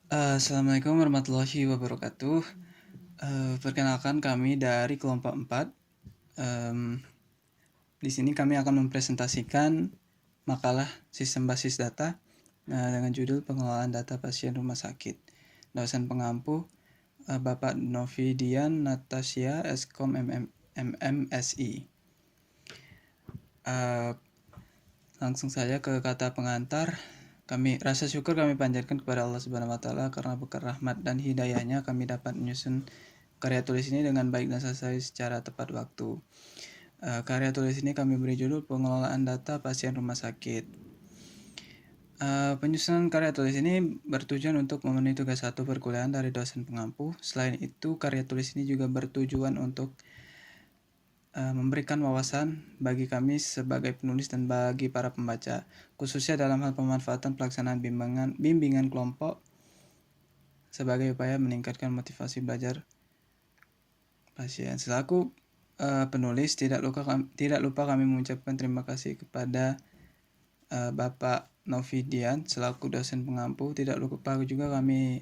Assalamualaikum warahmatullahi wabarakatuh. Perkenalkan kami dari kelompok 4. Di sini kami akan mempresentasikan makalah sistem basis data dengan judul pengelolaan data pasien rumah sakit. Dosen pengampu Bapak Novidian Natasha Eskom MMSI. Langsung saja ke kata pengantar. Kami rasa syukur kami panjatkan kepada Allah Subhanahu wa taala karena berkat rahmat dan hidayahnya kami dapat menyusun karya tulis ini dengan baik dan selesai secara tepat waktu. Karya tulis ini kami beri judul pengelolaan data pasien rumah sakit. Penyusunan karya tulis ini bertujuan untuk memenuhi tugas satu perkuliahan dari dosen pengampu. Selain itu, karya tulis ini juga bertujuan untuk memberikan wawasan bagi kami sebagai penulis dan bagi para pembaca, khususnya dalam hal pemanfaatan pelaksanaan bimbingan kelompok sebagai upaya meningkatkan motivasi belajar pasien. Selaku penulis, tidak lupa kami mengucapkan terima kasih kepada Bapak Novidian selaku dosen pengampu. Tidak lupa juga kami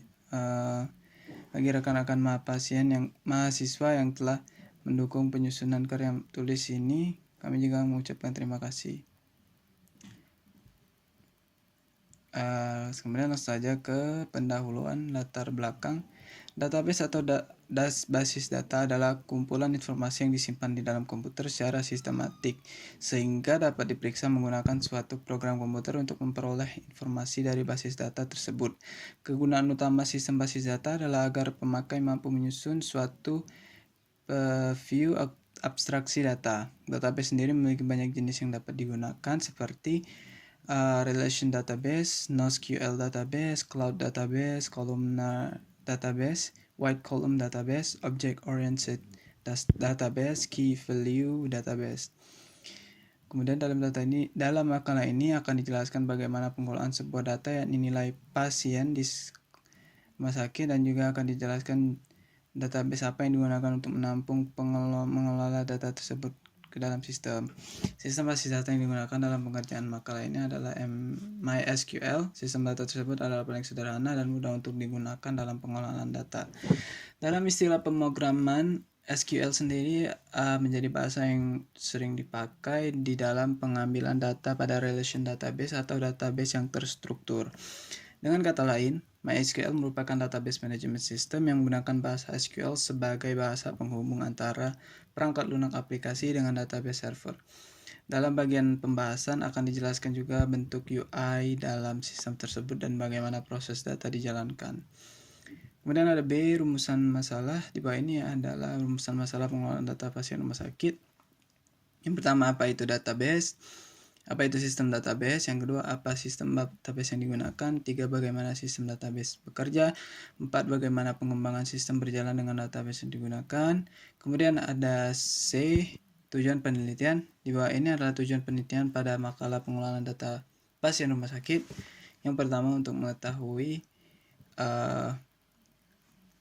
bagi rekan-rekan mahasiswa yang telah mendukung penyusunan karya tulis ini. Kami juga mengucapkan terima kasih. Kemudian langsung saja ke pendahuluan latar belakang. Database atau basis data adalah kumpulan informasi yang disimpan di dalam komputer secara sistematik sehingga dapat diperiksa menggunakan suatu program komputer untuk memperoleh informasi dari basis data tersebut. Kegunaan utama sistem basis data adalah agar pemakai mampu menyusun suatu view abstraksi data. Database sendiri memiliki banyak jenis yang dapat digunakan seperti relation database, NoSQL database, cloud database, columnar database, white column database, object-oriented database, key value database. Kemudian dalam makalah ini akan dijelaskan bagaimana pengelolaan sebuah data yakni nilai pasien di rumah sakit, dan juga akan dijelaskan database apa yang digunakan untuk menampung mengelola data tersebut ke dalam sistem. Sistem basis data yang digunakan dalam pengerjaan makalah ini adalah MySQL. Sistem data tersebut adalah paling sederhana dan mudah untuk digunakan dalam pengelolaan data. Dalam istilah pemrograman, SQL sendiri menjadi bahasa yang sering dipakai di dalam pengambilan data pada relation database atau database yang terstruktur. Dengan kata lain, MySQL merupakan database management system yang menggunakan bahasa SQL sebagai bahasa penghubung antara perangkat lunak aplikasi dengan database server. Dalam bagian pembahasan akan dijelaskan juga bentuk UI dalam sistem tersebut dan bagaimana proses data dijalankan. Kemudian ada B, rumusan masalah. Di bawah ini adalah rumusan masalah pengelolaan data pasien rumah sakit. Yang pertama, apa itu database? Apa itu sistem database? Yang kedua, apa sistem database yang digunakan? 3, bagaimana sistem database bekerja? 4, bagaimana pengembangan sistem berjalan dengan database yang digunakan? Kemudian ada C, tujuan penelitian. Di bawah ini adalah tujuan penelitian pada makalah pengelolaan data pasien rumah sakit. Yang pertama, untuk mengetahui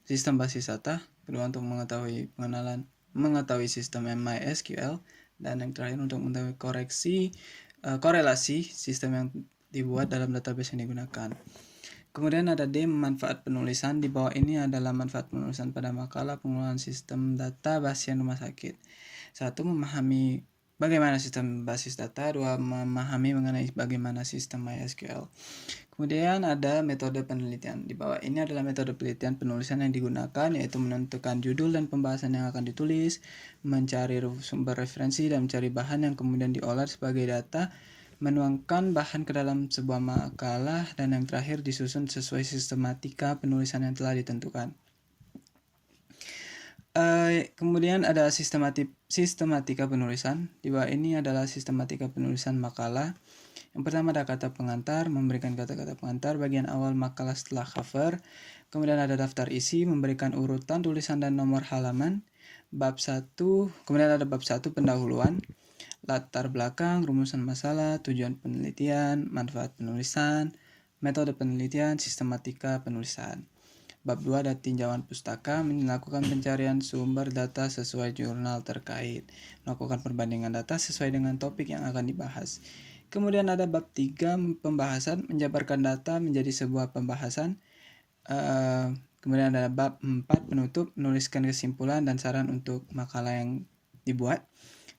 sistem basis data. Kedua, untuk mengetahui sistem MySQL. Dan yang terakhir, untuk mengetahui korelasi sistem yang dibuat dalam database yang digunakan. Kemudian ada D, manfaat penulisan. Di bawah ini adalah manfaat penulisan pada makalah pengelolaan sistem data pasien rumah sakit. 1, memahami bagaimana sistem basis data. 2, memahami mengenai bagaimana sistem MySQL. Kemudian ada metode penelitian. Di bawah ini adalah metode penelitian penulisan yang digunakan, yaitu menentukan judul dan pembahasan yang akan ditulis, mencari sumber referensi, dan mencari bahan yang kemudian diolah sebagai data, menuangkan bahan ke dalam sebuah makalah, dan yang terakhir disusun sesuai sistematika penulisan yang telah ditentukan. Kemudian ada sistematika penulisan. Di bawah ini adalah sistematika penulisan makalah. Yang pertama ada kata pengantar, memberikan kata-kata pengantar bagian awal makalah setelah cover. Kemudian ada daftar isi, memberikan urutan tulisan dan nomor halaman. Kemudian ada bab 1, pendahuluan, latar belakang, rumusan masalah, tujuan penelitian, manfaat penulisan, metode penelitian, sistematika penulisan. Bab 2 ada tinjauan pustaka, melakukan pencarian sumber data sesuai jurnal terkait, melakukan perbandingan data sesuai dengan topik yang akan dibahas. Kemudian ada bab 3, pembahasan, menjabarkan data menjadi sebuah pembahasan. Eh, Kemudian ada bab 4 penutup, menuliskan kesimpulan dan saran untuk makalah yang dibuat.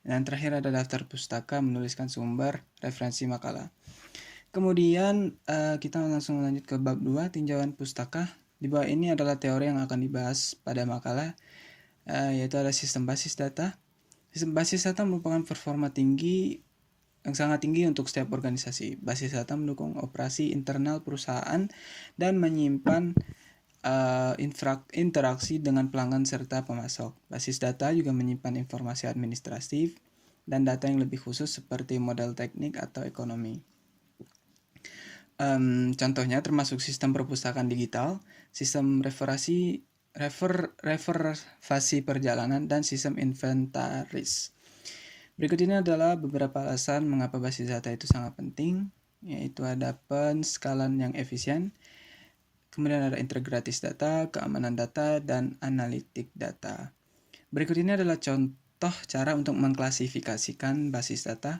Dan terakhir ada daftar pustaka, menuliskan sumber, referensi makalah. Kemudian kita langsung lanjut ke bab 2, tinjauan pustaka. Di bawah ini adalah teori yang akan dibahas pada makalah, yaitu ada sistem basis data. Sistem basis data merupakan performa tinggi yang sangat tinggi untuk setiap organisasi. Basis data mendukung operasi internal perusahaan dan menyimpan interaksi dengan pelanggan serta pemasok. Basis data juga menyimpan informasi administratif dan data yang lebih khusus seperti model teknik atau ekonomi. Contohnya termasuk sistem perpustakaan digital, sistem reservasi perjalanan, dan sistem inventaris. Berikut ini adalah beberapa alasan mengapa basis data itu sangat penting, yaitu ada penskalan yang efisien, kemudian ada integratis data, keamanan data, dan analitik data. Berikut ini adalah contoh cara untuk mengklasifikasikan basis data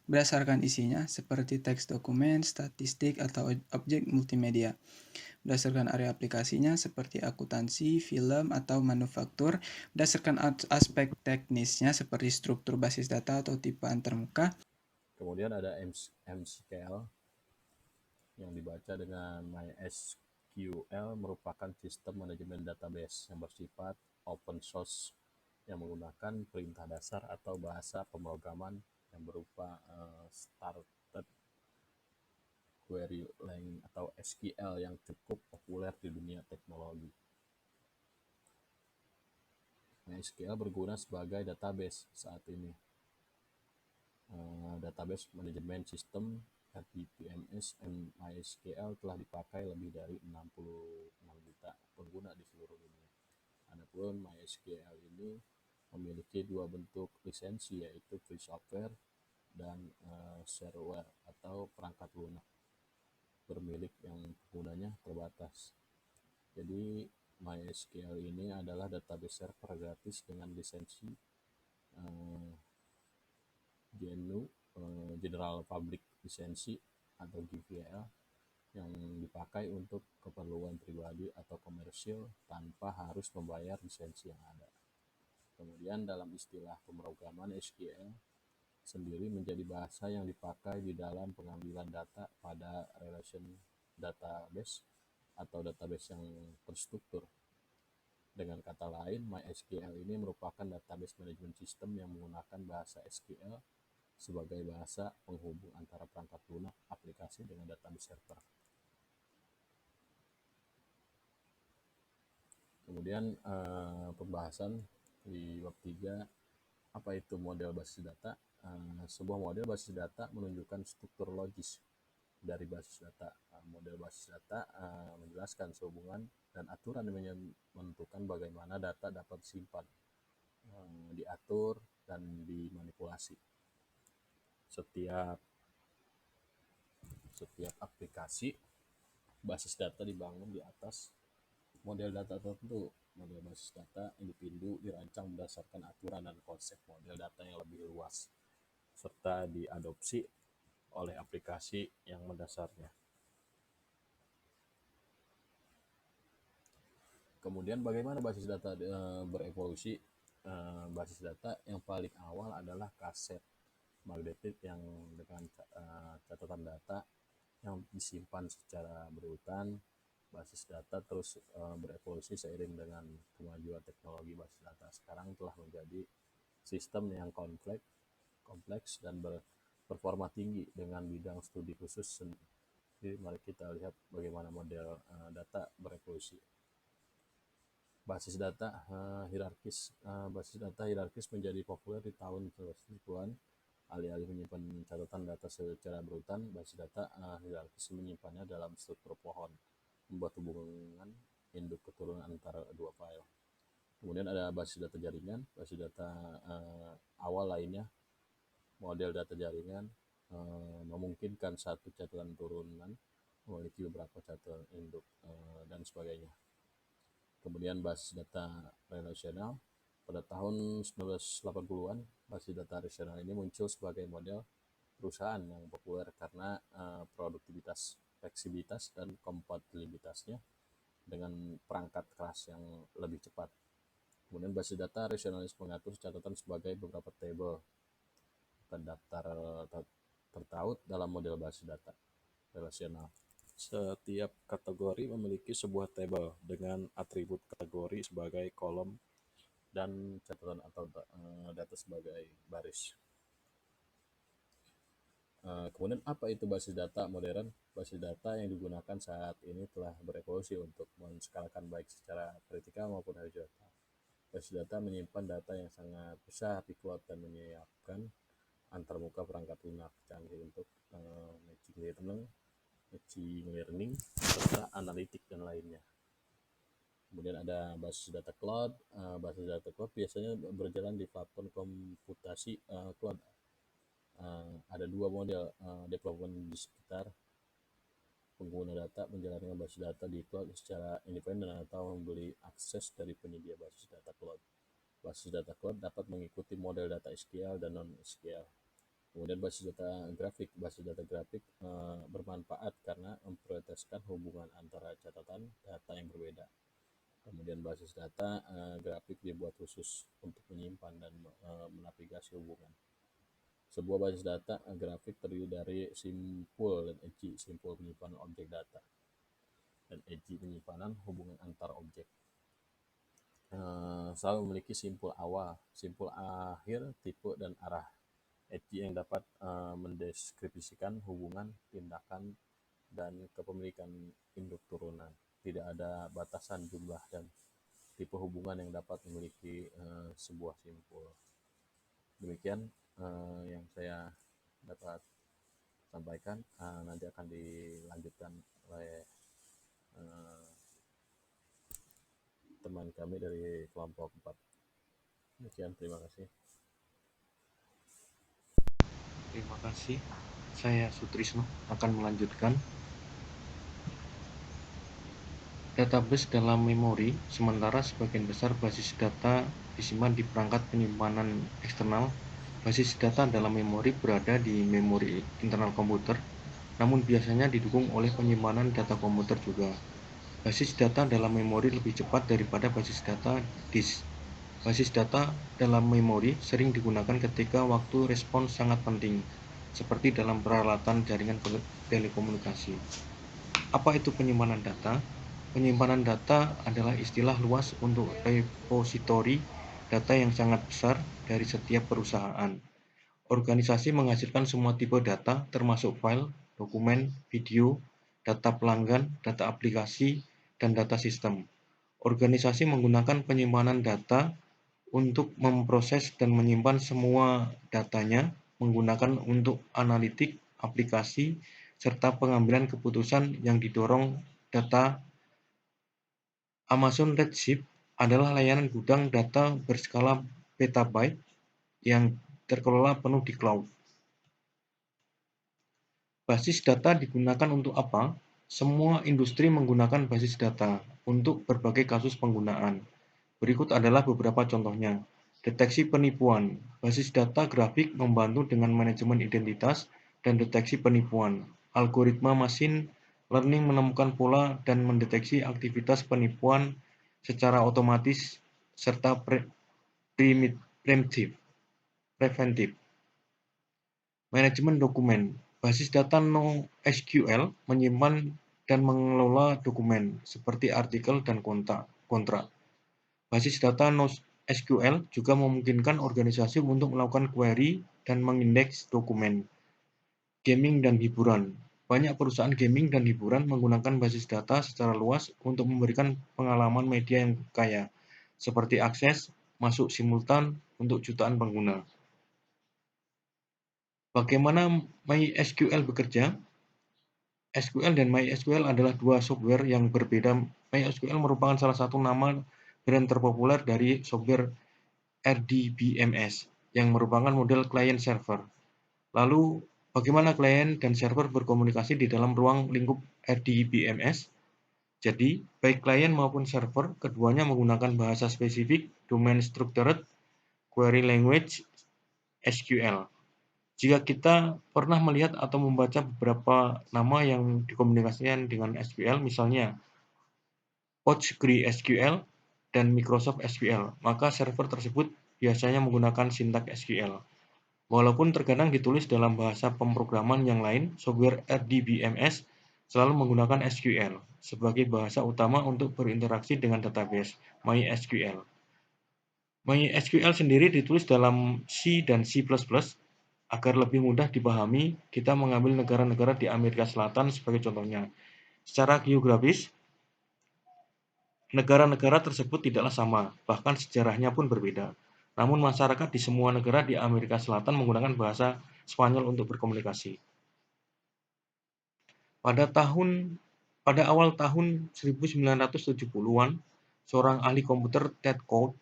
berdasarkan isinya seperti teks dokumen, statistik, atau objek multimedia. Berdasarkan area aplikasinya seperti akuntansi, film, atau manufaktur. Berdasarkan aspek teknisnya seperti struktur basis data atau tipe antarmuka. Kemudian ada MCKL yang dibaca dengan MySQL merupakan sistem manajemen database yang bersifat open source yang menggunakan perintah dasar atau bahasa pemrograman yang berupa Started Query Lang atau SQL yang cukup populer di dunia teknologi. MySQL berguna sebagai database saat ini. Database Management System (DBMS) MySQL telah dipakai lebih dari 66 juta pengguna di seluruh dunia. Adapun MySQL ini memiliki dua bentuk lisensi, yaitu free software dan shareware atau perangkat lunak bermilik yang penggunanya terbatas. Jadi MySQL ini adalah database server gratis dengan lisensi GNU General Public Lisensi atau GPL yang dipakai untuk keperluan pribadi atau komersil tanpa harus membayar lisensi yang ada. Kemudian dalam istilah pemrograman, SQL sendiri menjadi bahasa yang dipakai di dalam pengambilan data pada relation database atau database yang terstruktur. Dengan kata lain, MySQL ini merupakan database management system yang menggunakan bahasa SQL sebagai bahasa penghubung antara perangkat lunak aplikasi dengan database server. Kemudian pembahasan di bab 3, apa itu model basis data? Sebuah model basis data menunjukkan struktur logis dari basis data. Model basis data menjelaskan sehubungan dan aturan yang menentukan bagaimana data dapat disimpan, diatur, dan dimanipulasi. Setiap aplikasi basis data dibangun di atas model data tertentu. Model basis data individu dirancang berdasarkan aturan dan konsep model data yang lebih luas, serta diadopsi oleh aplikasi yang mendasarnya. Kemudian bagaimana basis data berevolusi? Basis data yang paling awal adalah kaset magnetik yang dengan catatan data yang disimpan secara berurutan. Basis data terus berevolusi seiring dengan kemajuan teknologi basis data. Sekarang telah menjadi sistem yang kompleks dan berperforma tinggi dengan bidang studi khusus. Jadi mari kita lihat bagaimana model data berevolusi. Basis data hierarkis. Basis data hierarkis menjadi populer di tahun 1970-an. Alih-alih menyimpan catatan data secara berurutan, basis data hierarkis menyimpannya dalam struktur pohon, membuat hubungan induk keturunan antara dua file. Kemudian ada basis data jaringan. Basis data awal lainnya, model data jaringan memungkinkan satu catatan turunan memiliki beberapa catatan induk dan sebagainya. Kemudian basis data relasional. Pada tahun 1980-an, basis data relasional ini muncul sebagai model perusahaan yang populer karena produktivitas, fleksibilitas, dan kompatibilitasnya. dengan perangkat keras yang lebih cepat. Kemudian basis data rasionalis mengatur catatan sebagai beberapa tabel terdaftar tertaut dalam model basis data relasional. Setiap kategori memiliki sebuah tabel dengan atribut kategori sebagai kolom dan catatan atau data sebagai baris. Kemudian apa itu basis data modern? Basis data yang digunakan saat ini telah berevolusi untuk menskalakan baik secara vertikal maupun horizontal. Basis data menyimpan data yang sangat besar di cloud dan menyiapkan antarmuka perangkat lunak canggih untuk machine learning, serta analitik dan lainnya. Kemudian ada basis data cloud. Basis data cloud biasanya berjalan di platform komputasi cloud. Ada dua model development di sekitar pengguna data menjalankan basis data di cloud secara independen atau membeli akses dari penyedia basis data cloud. Basis data cloud dapat mengikuti model data SQL dan non-SQL. Kemudian basis data grafik. Basis data grafik bermanfaat karena memprioritaskan hubungan antara catatan data yang berbeda. Kemudian basis data grafik dibuat khusus untuk menyimpan dan menavigasi hubungan. Sebuah basis data grafik terdiri dari simpul dan edgy. Simpul penyimpanan objek data dan edgy penyimpanan hubungan antar objek. Selalu memiliki simpul awal, simpul akhir, tipe, dan arah. Edgy yang dapat mendeskripsikan hubungan, tindakan, dan kepemilikan induk turunan. Tidak ada batasan jumlah dan tipe hubungan yang dapat memiliki sebuah simpul. Demikian yang saya dapat sampaikan. Nanti akan dilanjutkan oleh teman kami dari kelompok 4. Demikian, terima kasih. Terima kasih. Saya Sutrisno akan melanjutkan. Database dalam memori, sementara sebagian besar basis data disimpan di perangkat penyimpanan eksternal. Basis data dalam memori berada di memori internal komputer, namun biasanya didukung oleh penyimpanan data komputer juga. Basis data dalam memori lebih cepat daripada basis data disk. Basis data dalam memori sering digunakan ketika waktu respons sangat penting, seperti dalam peralatan jaringan telekomunikasi. Apa itu penyimpanan data? Penyimpanan data adalah istilah luas untuk repositori data yang sangat besar dari setiap perusahaan. Organisasi menghasilkan semua tipe data, termasuk file, dokumen, video, data pelanggan, data aplikasi, dan data sistem. Organisasi menggunakan penyimpanan data untuk memproses dan menyimpan semua datanya menggunakan untuk analitik, aplikasi, serta pengambilan keputusan yang didorong data. Amazon Redshift adalah layanan gudang data berskala petabyte yang terkelola penuh di cloud. Basis data digunakan untuk apa? Semua industri menggunakan basis data untuk berbagai kasus penggunaan. Berikut adalah beberapa contohnya. Deteksi penipuan. Basis data grafik membantu dengan manajemen identitas dan deteksi penipuan. Algoritma machine learning menemukan pola dan mendeteksi aktivitas penipuan secara otomatis serta preventif. Manajemen dokumen. Basis data NoSQL menyimpan dan mengelola dokumen seperti artikel dan kontrak. Basis data NoSQL juga memungkinkan organisasi untuk melakukan query dan mengindeks dokumen. Gaming dan hiburan. Banyak perusahaan gaming dan hiburan menggunakan basis data secara luas untuk memberikan pengalaman media yang kaya, seperti akses masuk simultan untuk jutaan pengguna. Bagaimana MySQL bekerja? SQL dan MySQL adalah dua software yang berbeda. MySQL merupakan salah satu nama brand terpopuler dari software RDBMS, yang merupakan model client-server. Lalu, bagaimana klien dan server berkomunikasi di dalam ruang lingkup RDBMS? Jadi, baik klien maupun server, keduanya menggunakan bahasa spesifik, domain structured, query language, SQL. Jika kita pernah melihat atau membaca beberapa nama yang dikomunikasikan dengan SQL, misalnya PostgreSQL, dan Microsoft SQL, maka server tersebut biasanya menggunakan sintaks SQL. Walaupun terkadang ditulis dalam bahasa pemrograman yang lain, software RDBMS selalu menggunakan SQL sebagai bahasa utama untuk berinteraksi dengan database MySQL. MySQL sendiri ditulis dalam C dan C++. Agar lebih mudah dipahami, kita mengambil negara-negara di Amerika Selatan sebagai contohnya. Secara geografis, negara-negara tersebut tidaklah sama, bahkan sejarahnya pun berbeda. Namun masyarakat di semua negara di Amerika Selatan menggunakan bahasa Spanyol untuk berkomunikasi. Pada awal tahun 1970-an, seorang ahli komputer Ted Code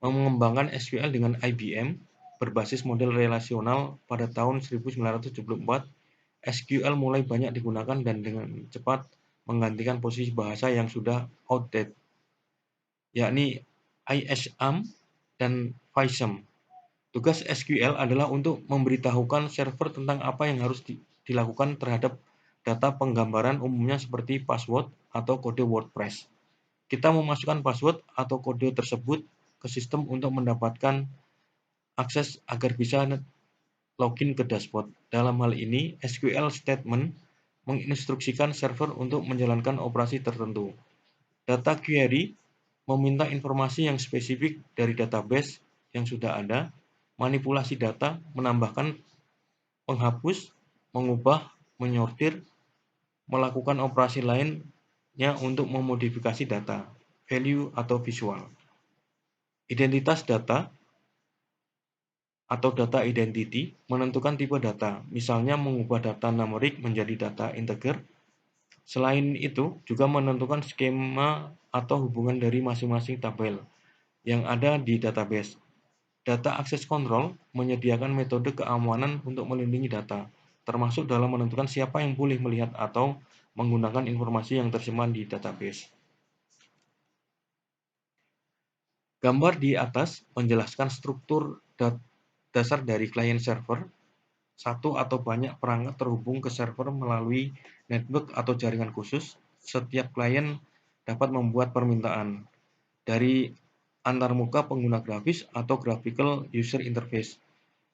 mengembangkan SQL dengan IBM berbasis model relasional. Pada tahun 1974, SQL mulai banyak digunakan dan dengan cepat menggantikan posisi bahasa yang sudah outdated, yakni ISAM dan FISM. Tugas SQL adalah untuk memberitahukan server tentang apa yang harus dilakukan terhadap data penggambaran, umumnya seperti password atau kode WordPress. Kita memasukkan password atau kode tersebut ke sistem untuk mendapatkan akses agar bisa login ke dashboard. Dalam hal ini, SQL statement menginstruksikan server untuk menjalankan operasi tertentu. Data query meminta informasi yang spesifik dari database yang sudah ada, manipulasi data, menambahkan, menghapus, mengubah, menyortir, melakukan operasi lainnya untuk memodifikasi data, value atau visual. Identitas data atau data identity menentukan tipe data, misalnya mengubah data numerik menjadi data integer. Selain itu, juga menentukan skema atau hubungan dari masing-masing tabel yang ada di database. Data access control menyediakan metode keamanan untuk melindungi data, termasuk dalam menentukan siapa yang boleh melihat atau menggunakan informasi yang tersimpan di database. Gambar di atas menjelaskan struktur dasar dari klien server. Satu atau banyak perangkat terhubung ke server melalui network atau jaringan khusus. Setiap klien dapat membuat permintaan dari antarmuka pengguna grafis atau graphical user interface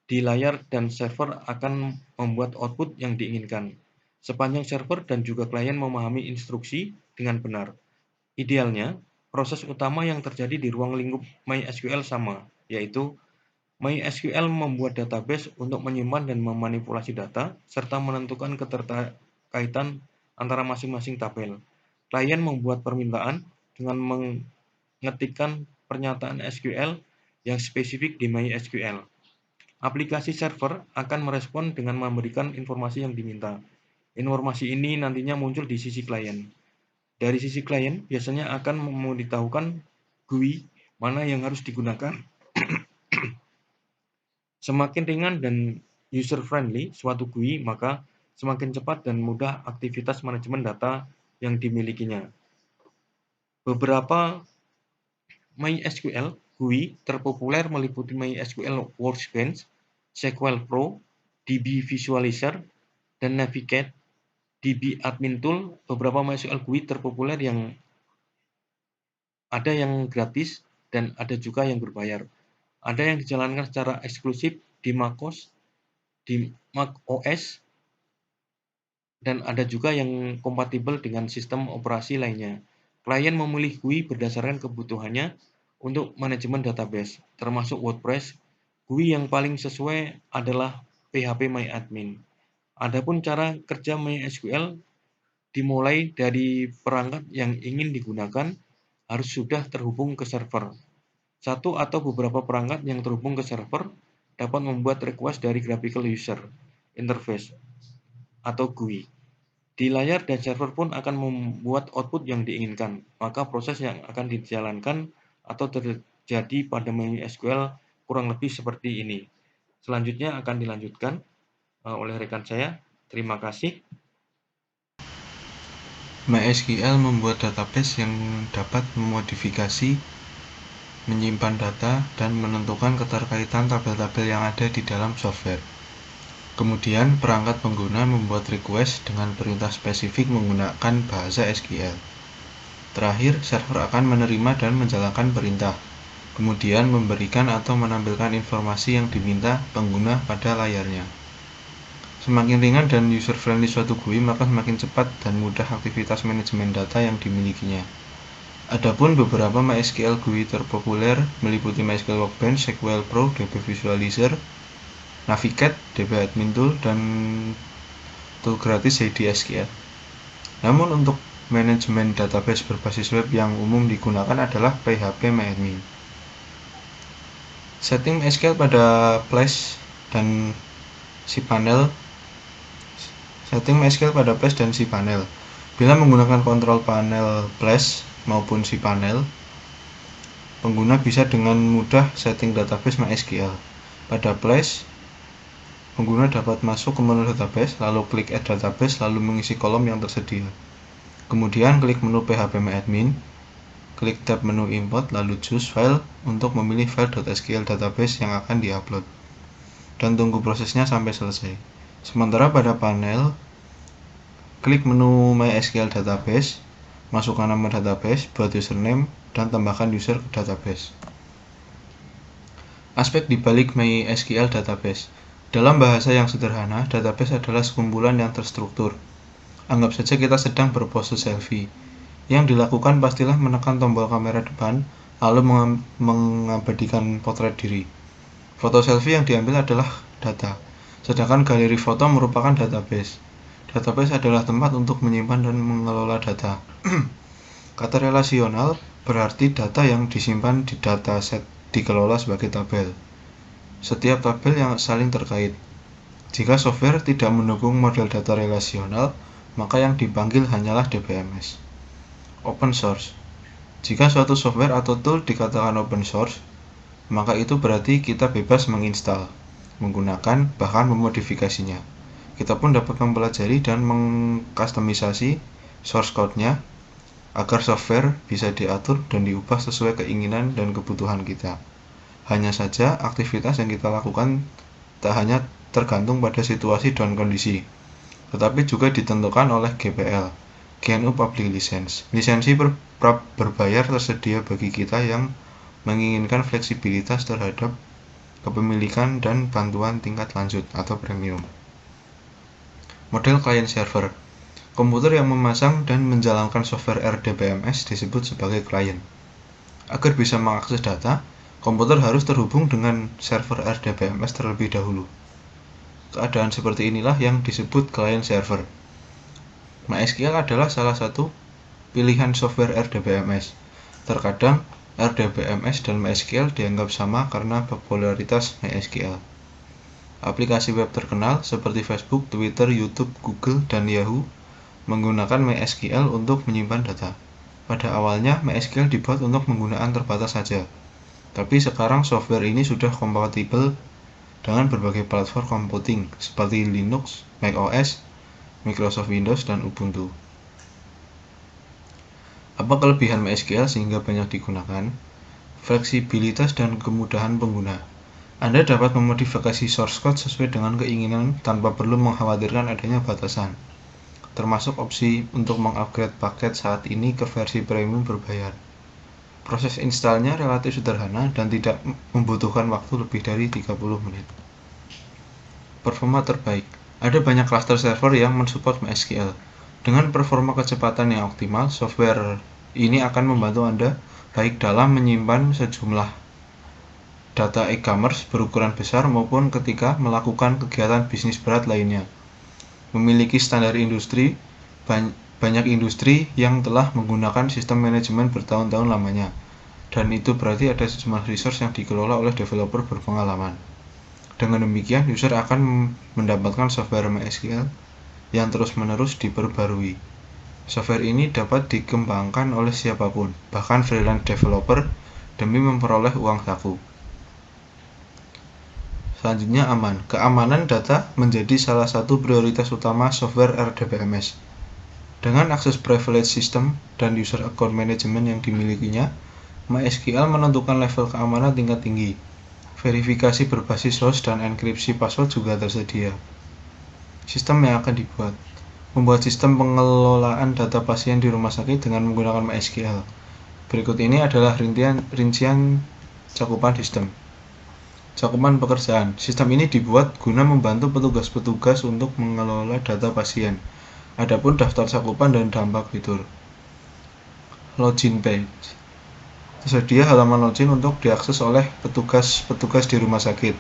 di layar, dan server akan membuat output yang diinginkan. Sepanjang server dan juga klien memahami instruksi dengan benar. Idealnya, proses utama yang terjadi di ruang lingkup MySQL sama, yaitu MySQL membuat database untuk menyimpan dan memanipulasi data, serta menentukan keterkaitan antara masing-masing tabel. Klien membuat permintaan dengan mengetikkan pernyataan SQL yang spesifik di MySQL. Aplikasi server akan merespon dengan memberikan informasi yang diminta. Informasi ini nantinya muncul di sisi klien. Dari sisi klien, biasanya akan memberitahukan GUI mana yang harus digunakan. Semakin ringan dan user-friendly suatu GUI, maka semakin cepat dan mudah aktivitas manajemen data yang dimilikinya. Beberapa MySQL GUI terpopuler meliputi MySQL Workbench, SQL Pro, DB Visualizer, dan Navigate. DB Admin Tool. Beberapa MySQL GUI terpopuler yang ada yang gratis dan ada juga yang berbayar. Ada yang dijalankan secara eksklusif di macOS, dan ada juga yang kompatibel dengan sistem operasi lainnya. Klien memilih GUI berdasarkan kebutuhannya untuk manajemen database, termasuk WordPress. GUI yang paling sesuai adalah PHPMyAdmin. Adapun cara kerja MySQL dimulai dari perangkat yang ingin digunakan harus sudah terhubung ke server. Satu atau beberapa perangkat yang terhubung ke server dapat membuat request dari graphical user interface atau GUI. Di layar dan server pun akan membuat output yang diinginkan. Maka proses yang akan dijalankan atau terjadi pada MySQL kurang lebih seperti ini. Selanjutnya akan dilanjutkan oleh rekan saya. Terima kasih. MySQL membuat database yang dapat memodifikasi, menyimpan data, dan menentukan keterkaitan tabel-tabel yang ada di dalam software. Kemudian, perangkat pengguna membuat request dengan perintah spesifik menggunakan bahasa SQL. Terakhir, server akan menerima dan menjalankan perintah, kemudian memberikan atau menampilkan informasi yang diminta pengguna pada layarnya. Semakin ringan dan user-friendly suatu GUI, maka semakin cepat dan mudah aktivitas manajemen data yang dimilikinya. Adapun beberapa MySQL GUI terpopuler meliputi MySQL Workbench, SQL Pro, DB Visualizer, Navigate, DB Admin Tool, dan tool gratis JDSQL. Namun untuk manajemen database berbasis web yang umum digunakan adalah PHP-MyAdmin. Setting MySQL pada Flash dan cPanel. Setting MySQL pada Flash dan cPanel. Bila menggunakan kontrol panel Flash maupun cPanel, pengguna bisa dengan mudah setting database MySQL. Pada Flash, pengguna dapat masuk ke menu database, lalu klik Add Database, lalu mengisi kolom yang tersedia. Kemudian klik menu PHP-MyAdmin, klik tab menu Import, lalu choose File untuk memilih file .sql database yang akan diupload, dan tunggu prosesnya sampai selesai. Sementara pada panel, klik menu MySQL Database, masukkan nama database, buat username, dan tambahkan user ke database. Aspek dibalik MySQL Database. Dalam bahasa yang sederhana, database adalah sekumpulan yang terstruktur. Anggap saja kita sedang berpose selfie. Yang dilakukan pastilah menekan tombol kamera depan, lalu mengabadikan potret diri. Foto selfie yang diambil adalah data, sedangkan galeri foto merupakan database. Database adalah tempat untuk menyimpan dan mengelola data. Kata relasional berarti data yang disimpan di dataset dikelola sebagai tabel. Setiap tabel yang saling terkait. Jika software tidak mendukung model data relasional, maka yang dipanggil hanyalah DBMS. Open source. Jika suatu software atau tool dikatakan open source, maka itu berarti kita bebas menginstal, menggunakan, bahkan memodifikasinya. Kita pun dapat mempelajari dan mengkustomisasi source code-nya agar software bisa diatur dan diubah sesuai keinginan dan kebutuhan kita. Hanya saja, aktivitas yang kita lakukan tak hanya tergantung pada situasi dan kondisi, tetapi juga ditentukan oleh GPL, GNU Public License. Lisensi berbayar tersedia bagi kita yang menginginkan fleksibilitas terhadap kepemilikan dan bantuan tingkat lanjut atau premium. Model client server. Komputer yang memasang dan menjalankan software RDBMS disebut sebagai client. Agar bisa mengakses data, komputer harus terhubung dengan server RDBMS terlebih dahulu. Keadaan seperti inilah yang disebut client server. MySQL adalah salah satu pilihan software RDBMS. Terkadang RDBMS dan MySQL dianggap sama karena popularitas MySQL. Aplikasi web terkenal seperti Facebook, Twitter, YouTube, Google, dan Yahoo menggunakan MySQL untuk menyimpan data. Pada awalnya, MySQL dibuat untuk penggunaan terbatas saja. Tapi sekarang software ini sudah kompatibel dengan berbagai platform computing seperti Linux, macOS, Microsoft Windows, dan Ubuntu. Apa kelebihan MySQL sehingga banyak digunakan? Fleksibilitas dan kemudahan pengguna. Anda dapat memodifikasi source code sesuai dengan keinginan tanpa perlu mengkhawatirkan adanya batasan, termasuk opsi untuk mengupgrade paket saat ini ke versi premium berbayar. Proses installnya relatif sederhana dan tidak membutuhkan waktu lebih dari 30 menit. Performa terbaik. Ada banyak cluster server yang mensupport MySQL. Dengan performa kecepatan yang optimal, software ini akan membantu Anda baik dalam menyimpan sejumlah data e-commerce berukuran besar maupun ketika melakukan kegiatan bisnis berat lainnya. Memiliki standar industri, banyak industri yang telah menggunakan sistem manajemen bertahun-tahun lamanya, dan itu berarti ada sejumlah resource yang dikelola oleh developer berpengalaman. Dengan demikian, user akan mendapatkan software MySQL yang terus-menerus diperbarui. Software ini dapat dikembangkan oleh siapapun, bahkan freelance developer, demi memperoleh uang saku. Selanjutnya, aman. Keamanan data menjadi salah satu prioritas utama software RDBMS. Dengan akses privilege system dan user account management yang dimilikinya, MySQL menentukan level keamanan tingkat tinggi. Verifikasi berbasis host dan enkripsi password juga tersedia. Sistem yang akan dibuat Membuat sistem pengelolaan data pasien di rumah sakit dengan menggunakan MySQL. Berikut ini adalah rincian cakupan sistem. Cakupan pekerjaan. Sistem ini dibuat guna membantu petugas-petugas untuk mengelola data pasien. Adapun daftar cakupan dan dampak fitur. Login page. Tersedia halaman login untuk diakses oleh petugas-petugas di rumah sakit.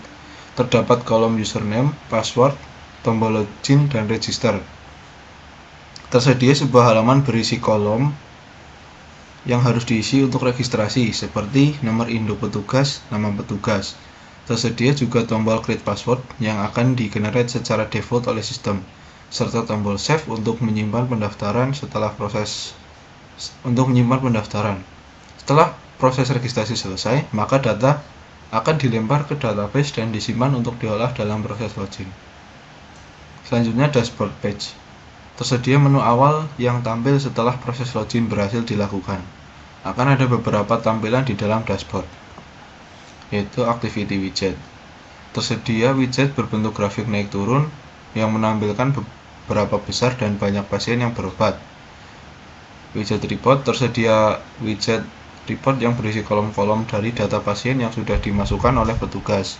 Terdapat kolom username, password, tombol login, dan register. Tersedia sebuah halaman berisi kolom yang harus diisi untuk registrasi, seperti nomor induk petugas, nama petugas. Tersedia juga tombol create password yang akan di-generate secara default oleh sistem, serta tombol save untuk menyimpan pendaftaran setelah proses registrasi selesai, maka data akan dilempar ke database dan disimpan untuk diolah dalam proses login. Selanjutnya, dashboard page. Tersedia menu awal yang tampil setelah proses login berhasil dilakukan. Akan ada beberapa tampilan di dalam dashboard, yaitu activity widget. Tersedia widget berbentuk grafik naik turun yang menampilkan berapa besar dan banyak pasien yang berobat. Widget report. Tersedia widget report yang berisi kolom-kolom dari data pasien yang sudah dimasukkan oleh petugas.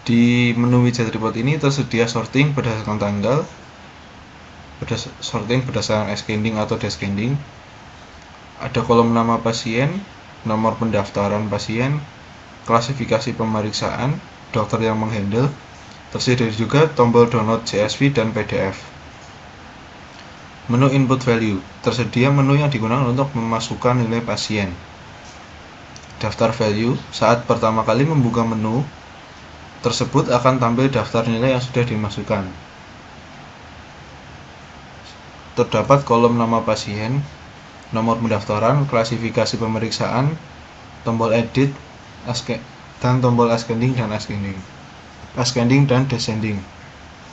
Di menu widget report ini tersedia sorting berdasarkan tanggal, sorting berdasarkan ascending atau descending. Ada kolom nama pasien, nomor pendaftaran pasien, klasifikasi pemeriksaan, dokter yang menghandle. Tersedia juga tombol download CSV dan PDF. Menu input value. Tersedia menu yang digunakan untuk memasukkan nilai pasien. Daftar value. Saat pertama kali membuka menu tersebut akan tampil daftar nilai yang sudah dimasukkan. Terdapat kolom nama pasien, nomor pendaftaran, klasifikasi pemeriksaan, tombol edit, dan tombol ascending dan descending.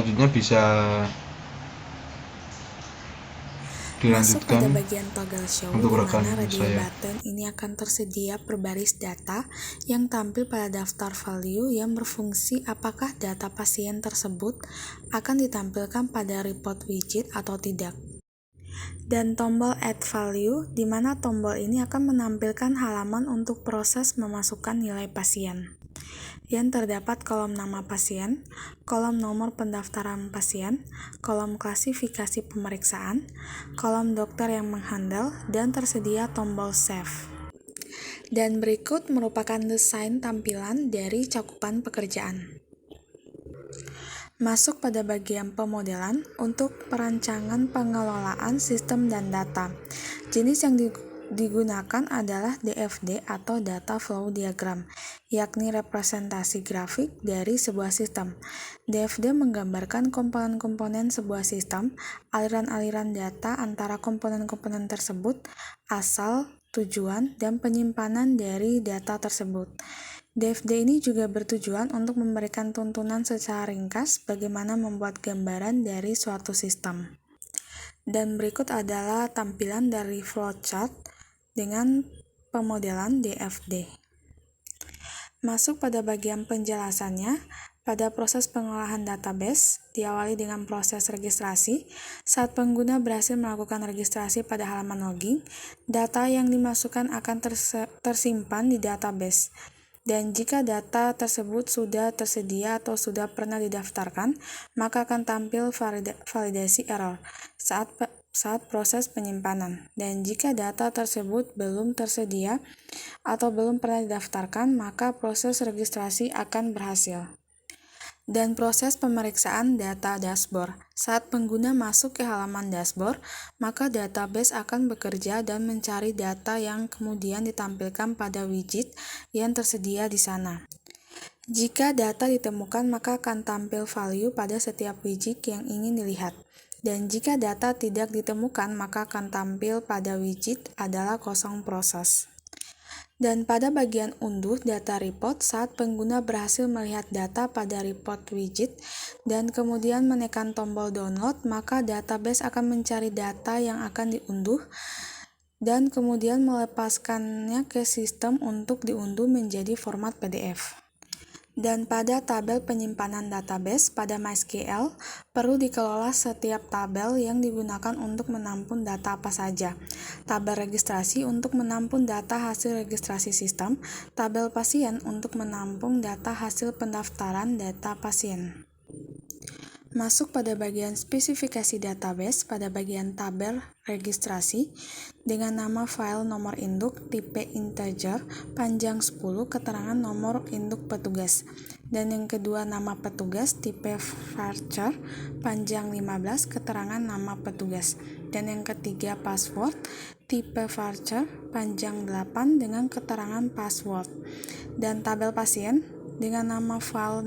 Selanjutnya bisa Masuk pada dilanjutkan bagian toggle show, untuk di rekan mana radio saya. button ini akan tersedia berbaris data yang tampil pada daftar value yang berfungsi apakah data pasien tersebut akan ditampilkan pada report widget atau tidak. Dan tombol add value, di mana tombol ini akan menampilkan halaman untuk proses memasukkan nilai pasien. Yang terdapat kolom nama pasien, kolom nomor pendaftaran pasien, kolom klasifikasi pemeriksaan, kolom dokter yang menghandle, dan tersedia tombol save. Dan berikut merupakan desain tampilan dari cakupan pekerjaan. Masuk pada bagian pemodelan untuk perancangan pengelolaan sistem dan data. Jenis yang digunakan adalah DFD atau Data Flow Diagram, yakni representasi grafik dari sebuah sistem. DFD menggambarkan komponen-komponen sebuah sistem, aliran-aliran data antara komponen-komponen tersebut, asal, tujuan, dan penyimpanan dari data tersebut. DFD ini juga bertujuan untuk memberikan tuntunan secara ringkas bagaimana membuat gambaran dari suatu sistem. Dan berikut adalah tampilan dari flowchart dengan pemodelan DFD. Masuk pada bagian penjelasannya. Pada proses pengolahan database, diawali dengan proses registrasi. Saat pengguna berhasil melakukan registrasi pada halaman login, data yang dimasukkan akan tersimpan di database. Dan jika data tersebut sudah tersedia atau sudah pernah didaftarkan, maka akan tampil validasi error saat proses penyimpanan. Dan jika data tersebut belum tersedia atau belum pernah didaftarkan, maka proses registrasi akan berhasil. Dan proses pemeriksaan data dashboard. Saat pengguna masuk ke halaman dashboard, maka database akan bekerja dan mencari data yang kemudian ditampilkan pada widget yang tersedia di sana. Jika data ditemukan, maka akan tampil value pada setiap widget yang ingin dilihat. Dan jika data tidak ditemukan, maka akan tampil pada widget adalah kosong proses. Dan pada bagian unduh data report, saat pengguna berhasil melihat data pada report widget dan kemudian menekan tombol download, maka database akan mencari data yang akan diunduh dan kemudian melepaskannya ke sistem untuk diunduh menjadi format PDF. Dan pada tabel penyimpanan database pada MySQL, perlu dikelola setiap tabel yang digunakan untuk menampung data apa saja. Tabel registrasi untuk menampung data hasil registrasi sistem, tabel pasien untuk menampung data hasil pendaftaran data pasien. Masuk pada bagian spesifikasi database pada bagian tabel registrasi dengan nama file nomor induk tipe integer panjang 10 keterangan nomor induk petugas. Dan yang kedua nama petugas tipe varchar panjang 15 keterangan nama petugas. Dan yang ketiga password tipe varchar panjang 8 dengan keterangan password. Dan tabel pasien dengan nama file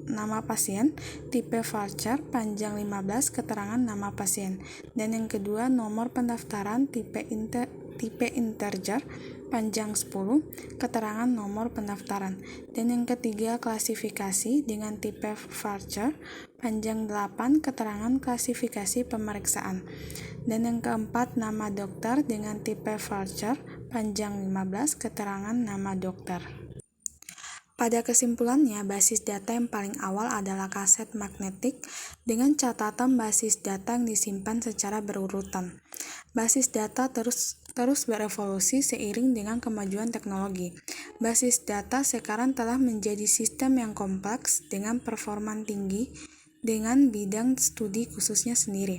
nama pasien tipe varchar panjang 15 keterangan nama pasien. Dan yang kedua nomor pendaftaran tipe integer panjang 10 keterangan nomor pendaftaran. Dan yang ketiga klasifikasi dengan tipe varchar panjang 8 keterangan klasifikasi pemeriksaan. Dan yang keempat nama dokter dengan tipe varchar panjang 15 keterangan nama dokter. Pada kesimpulannya, basis data yang paling awal adalah kaset magnetik dengan catatan basis data yang disimpan secara berurutan. Basis data terus berevolusi seiring dengan kemajuan teknologi. Basis data sekarang telah menjadi sistem yang kompleks dengan performa tinggi dengan bidang studi khususnya sendiri.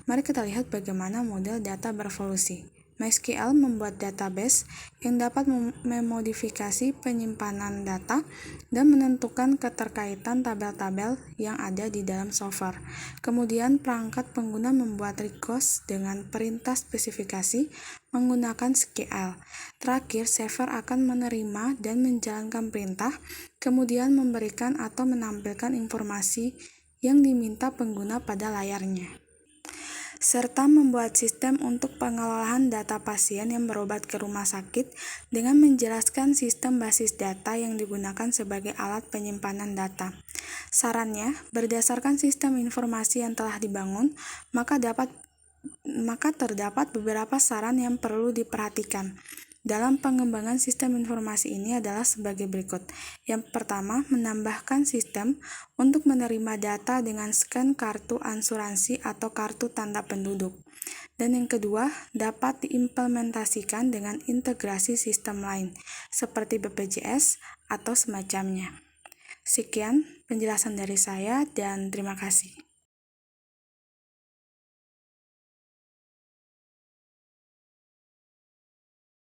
Mari kita lihat bagaimana model data berevolusi. MySQL membuat database yang dapat memodifikasi penyimpanan data dan menentukan keterkaitan tabel-tabel yang ada di dalam software. Kemudian perangkat pengguna membuat request dengan perintah spesifikasi menggunakan SQL. Terakhir, server akan menerima dan menjalankan perintah, kemudian memberikan atau menampilkan informasi yang diminta pengguna pada layarnya, serta membuat sistem untuk pengelolaan data pasien yang berobat ke rumah sakit dengan menjelaskan sistem basis data yang digunakan sebagai alat penyimpanan data. Sarannya, berdasarkan sistem informasi yang telah dibangun, maka terdapat beberapa saran yang perlu diperhatikan dalam pengembangan sistem informasi ini adalah sebagai berikut. Yang pertama, menambahkan sistem untuk menerima data dengan scan kartu asuransi atau kartu tanda penduduk. Dan yang kedua, dapat diimplementasikan dengan integrasi sistem lain, seperti BPJS atau semacamnya. Sekian penjelasan dari saya dan terima kasih.